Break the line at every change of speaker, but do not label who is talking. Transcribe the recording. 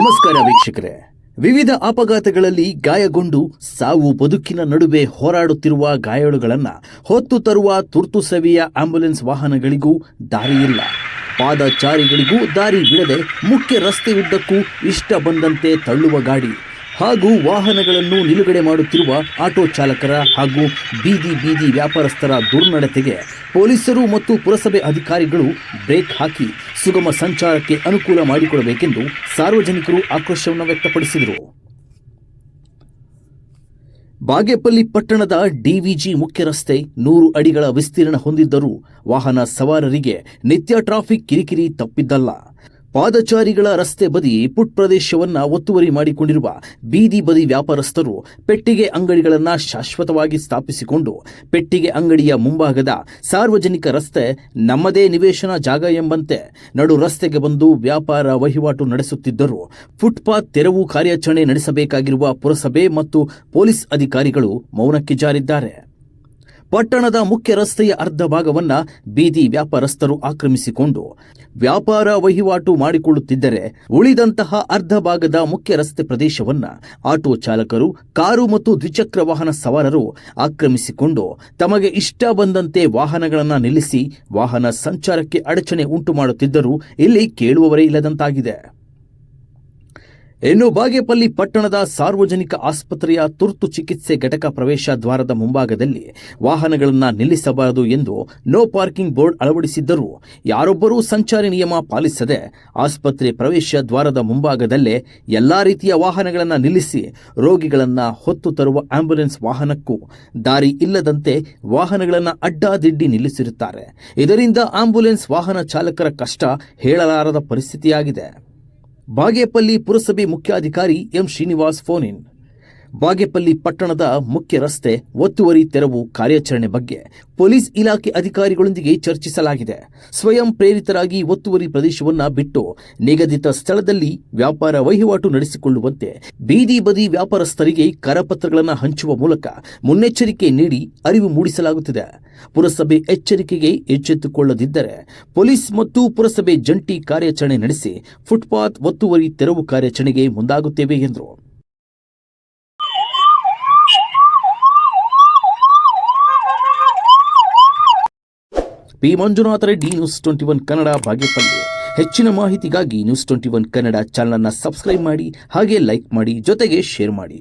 ನಮಸ್ಕಾರ ವೀಕ್ಷಕರೇ. ವಿವಿಧ ಅಪಘಾತಗಳಲ್ಲಿ ಗಾಯಗೊಂಡು ಸಾವು ಬದುಕಿನ ನಡುವೆ ಹೋರಾಡುತ್ತಿರುವ ಗಾಯಾಳುಗಳನ್ನು ಹೊತ್ತು ತರುವ ತುರ್ತು ಸೇವೆಯ ಆಂಬ್ಯುಲೆನ್ಸ್ ವಾಹನಗಳಿಗೂ ದಾರಿಯಿಲ್ಲ. ಪಾದಚಾರಿಗಳಿಗೂ ದಾರಿ ಬಿಡದೆ ಮುಖ್ಯ ರಸ್ತೆ ಉದ್ದಕ್ಕೂ ಇಷ್ಟ ಬಂದಂತೆ ತಳ್ಳುವ ಗಾಡಿ ಹಾಗೂ ವಾಹನಗಳನ್ನು ನಿಲುಗಡೆ ಮಾಡುತ್ತಿರುವ ಆಟೋ ಚಾಲಕರ ಹಾಗೂ ಬೀದಿ ವ್ಯಾಪಾರಸ್ಥರ ದುರ್ನಡತೆಗೆ ಪೊಲೀಸರು ಮತ್ತು ಪುರಸಭೆ ಅಧಿಕಾರಿಗಳು ಬ್ರೇಕ್ ಹಾಕಿ ಸುಗಮ ಸಂಚಾರಕ್ಕೆ ಅನುಕೂಲ ಮಾಡಿಕೊಡಬೇಕೆಂದು ಸಾರ್ವಜನಿಕರು ಆಕ್ರೋಶವನ್ನು ವ್ಯಕ್ತಪಡಿಸಿದರು. ಬಾಗೇಪಲ್ಲಿ ಪಟ್ಟಣದ ಡಿವಿಜಿ ಮುಖ್ಯ ರಸ್ತೆ 100 ಅಡಿಗಳ ವಿಸ್ತೀರ್ಣ ಹೊಂದಿದ್ದರೂ ವಾಹನ ಸವಾರರಿಗೆ ನಿತ್ಯ ಟ್ರಾಫಿಕ್ ಕಿರಿಕಿರಿ ತಪ್ಪಿದ್ದಲ್ಲ. ಪಾದಚಾರಿಗಳ ರಸ್ತೆ ಬದಿ ಪುಟ್ ಪ್ರದೇಶವನ್ನು ಒತ್ತುವರಿ ಮಾಡಿಕೊಂಡಿರುವ ಬೀದಿ ಬದಿ ವ್ಯಾಪಾರಸ್ಥರು ಪೆಟ್ಟಿಗೆ ಅಂಗಡಿಗಳನ್ನು ಶಾಶ್ವತವಾಗಿ ಸ್ಥಾಪಿಸಿಕೊಂಡು ಪೆಟ್ಟಿಗೆ ಅಂಗಡಿಯ ಮುಂಭಾಗದ ಸಾರ್ವಜನಿಕ ರಸ್ತೆ ನಮ್ಮದೇ ನಿವೇಶನ ಜಾಗ ಎಂಬಂತೆ ನಡು ರಸ್ತೆಗೆ ಬಂದು ವ್ಯಾಪಾರ ವಹಿವಾಟು ನಡೆಸುತ್ತಿದ್ದರು. ಫುಟ್ಪಾತ್ ತೆರವು ಕಾರ್ಯಾಚರಣೆ ನಡೆಸಬೇಕಾಗಿರುವ ಪುರಸಭೆ ಮತ್ತು ಪೊಲೀಸ್ ಅಧಿಕಾರಿಗಳು ಮೌನಕ್ಕೆ ಜಾರಿದ್ದಾರೆ. ಪಟ್ಟಣದ ಮುಖ್ಯ ರಸ್ತೆಯ ಅರ್ಧ ಭಾಗವನ್ನು ಬೀದಿ ವ್ಯಾಪಾರಸ್ಥರು ಆಕ್ರಮಿಸಿಕೊಂಡು ವ್ಯಾಪಾರ ವಹಿವಾಟು ಮಾಡಿಕೊಳ್ಳುತ್ತಿದ್ದರೆ ಉಳಿದಂತಹ ಅರ್ಧ ಭಾಗದ ಮುಖ್ಯ ರಸ್ತೆ ಪ್ರದೇಶವನ್ನು ಆಟೋ ಚಾಲಕರು, ಕಾರು ಮತ್ತು ದ್ವಿಚಕ್ರ ವಾಹನ ಸವಾರರು ಆಕ್ರಮಿಸಿಕೊಂಡು ತಮಗೆ ಇಷ್ಟ ಬಂದಂತೆ ವಾಹನಗಳನ್ನು ನಿಲ್ಲಿಸಿ ವಾಹನ ಸಂಚಾರಕ್ಕೆ ಅಡಚಣೆ ಉಂಟು ಮಾಡುತ್ತಿದ್ದರೂ ಇಲ್ಲಿ ಕೇಳುವವರೇ ಇಲ್ಲದಂತಾಗಿದೆ. ಇನ್ನು ಬಾಗೇಪಲ್ಲಿ ಪಟ್ಟಣದ ಸಾರ್ವಜನಿಕ ಆಸ್ಪತ್ರೆಯ ತುರ್ತು ಚಿಕಿತ್ಸೆ ಘಟಕ ಪ್ರವೇಶ ದ್ವಾರದ ಮುಂಭಾಗದಲ್ಲಿ ವಾಹನಗಳನ್ನು ನಿಲ್ಲಿಸಬಾರದು ಎಂದು ನೋ ಪಾರ್ಕಿಂಗ್ ಬೋರ್ಡ್ ಅಳವಡಿಸಿದ್ದರೂ ಯಾರೊಬ್ಬರೂ ಸಂಚಾರಿ ನಿಯಮ ಪಾಲಿಸದೆ ಆಸ್ಪತ್ರೆ ಪ್ರವೇಶ ದ್ವಾರದ ಮುಂಭಾಗದಲ್ಲೇ ಎಲ್ಲಾ ರೀತಿಯ ವಾಹನಗಳನ್ನು ನಿಲ್ಲಿಸಿ ರೋಗಿಗಳನ್ನು ಹೊತ್ತು ತರುವ ಆಂಬ್ಯುಲೆನ್ಸ್ ವಾಹನಕ್ಕೂ ದಾರಿ ಇಲ್ಲದಂತೆ ವಾಹನಗಳನ್ನು ಅಡ್ಡಾದಿಡ್ಡಿ ನಿಲ್ಲಿಸಿರುತ್ತಾರೆ. ಇದರಿಂದ ಆಂಬ್ಯುಲೆನ್ಸ್ ವಾಹನ ಚಾಲಕರ ಕಷ್ಟ ಹೇಳಲಾರದ ಪರಿಸ್ಥಿತಿಯಾಗಿದೆ. ಬಾಗೇಪಲ್ಲಿ ಪುರಸಭೆ ಮುಖ್ಯಾಧಿಕಾರಿ M Srinivas phone in. Bagepalli ಪಟ್ಟಣದ ಮುಖ್ಯ ರಸ್ತೆ ಒತ್ತುವರಿ ತೆರವು ಕಾರ್ಯಾಚರಣೆ ಬಗ್ಗೆ ಪೊಲೀಸ್ ಇಲಾಖೆ ಅಧಿಕಾರಿಗಳೊಂದಿಗೆ ಚರ್ಚಿಸಲಾಗಿದೆ. ಸ್ವಯಂ ಪ್ರೇರಿತರಾಗಿ ಒತ್ತುವರಿ ಪ್ರದೇಶವನ್ನು ಬಿಟ್ಟು ನಿಗದಿತ ಸ್ಥಳದಲ್ಲಿ ವ್ಯಾಪಾರ ವಹಿವಾಟು ನಡೆಸಿಕೊಳ್ಳುವಂತೆ ಬೀದಿ ಬದಿ ವ್ಯಾಪಾರಸ್ಥರಿಗೆ ಕರಪತ್ರಗಳನ್ನು ಹಂಚುವ ಮೂಲಕ ಮುನ್ನೆಚ್ಚರಿಕೆ ನೀಡಿ ಅರಿವು ಮೂಡಿಸಲಾಗುತ್ತಿದೆ. ಪುರಸಭೆ ಎಚ್ಚರಿಕೆಗೆ ಎಚ್ಚೆತ್ತುಕೊಳ್ಳದಿದ್ದರೆ ಪೊಲೀಸ್ ಮತ್ತು ಪುರಸಭೆ ಜಂಟಿ ಕಾರ್ಯಾಚರಣೆ ನಡೆಸಿ ಫುಟ್ಪಾತ್ ಒತ್ತುವರಿ ತೆರವು ಕಾರ್ಯಾಚರಣೆಗೆ ಮುಂದಾಗುತ್ತೇವೆ ಎಂದರು. P Manjunatha Reddy, news 21 Kannada, Bagepalli. ಹೆಚ್ಚಿನ ಮಾಹಿತಿಗಾಗಿ ನ್ಯೂಸ್ 21 ಕನ್ನಡ ಚಾನಲ್ ಅನ್ನು ಸಬ್ಸ್ಕ್ರೈಬ್ ಮಾಡಿ, ಹಾಗೆ ಲೈಕ್ ಮಾಡಿ, ಜೊತೆಗೆ ಶೇರ್ ಮಾಡಿ.